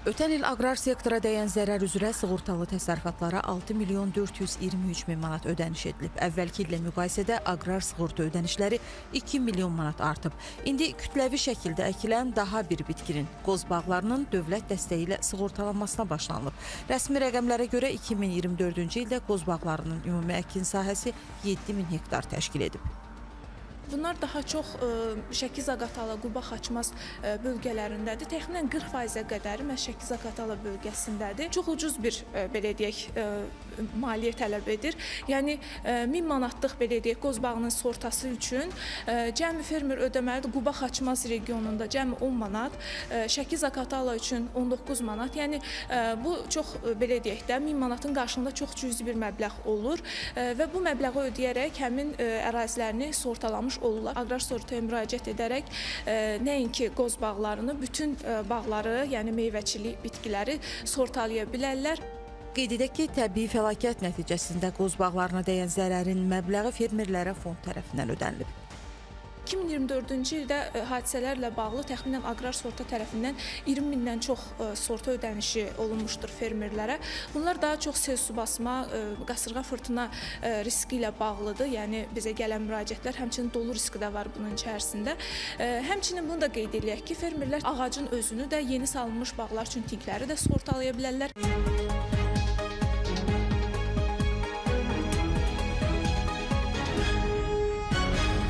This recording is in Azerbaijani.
Ötən il aqrar sektora dəyən zərər üzrə sığortalı təsərrüfatlara 6 milyon 423 min manat ödəniş edilib. Əvvəlki illə müqayisədə aqrar sığorta ödənişləri 2 milyon manat artıb. İndi kütləvi şəkildə əkilən daha bir bitkinin, qoz bağlarının dövlət dəstəyi ilə sığortalanmasına başlanılıb. Rəsmi rəqəmlərə görə 2024-cü ildə qoz bağlarının ümumi əkin sahəsi 7 min hektar təşkil edib. Bunlar daha çox Şəki-Zaqatala, Quba-Xaçmaz bölgələrindədir. Təxminən 40%-ə qədəri məhz Şəki-Zaqatala bölgəsindədir. Çox ucuz bir, belə deyək, maliyyə tələb edir. Yəni 1000 manatlıq, belə deyək, qoz bağının sortası üçün cəmi fermer ödəməlidir. Quba-Xaçmaz regionunda cəmi 10 manat, Şəki-Zaqatala üçün 19 manat. Yəni bu çox, belə deyək də, 1000 manatın qarşılığında çox cüzi bir məbləğ olur və bu məbləği ödəyərək həmin ərazilərini sortalamış olurlar. Aqrar sığortaya müraciət edərək nəinki qoz bağlarını, bütün bağları, yəni meyvəçilik bitkiləri sortalaya bilərlər. Qeyd edək ki, təbii fəlakət nəticəsində qoz bağlarına dəyən zərərin məbləği fermerlərə fond tərəfindən ödənilib. 2024-cü ildə hadisələrlə bağlı təxminən aqrar sığorta tərəfindən 20 mindən çox sığorta ödənişi olunmuşdur fermerlərə. Bunlar daha çox sel su basma, qasırğa fırtına riski ilə bağlıdır. Yəni bizə gələn müraciətlər, həmçinin dolu riski də var bunun içərisində. Həmçinin bunu da qeyd edək ki, fermerlər ağacın özünü də, yeni salınmış bağlar üçün tinkləri də sığortalaya bilərlər.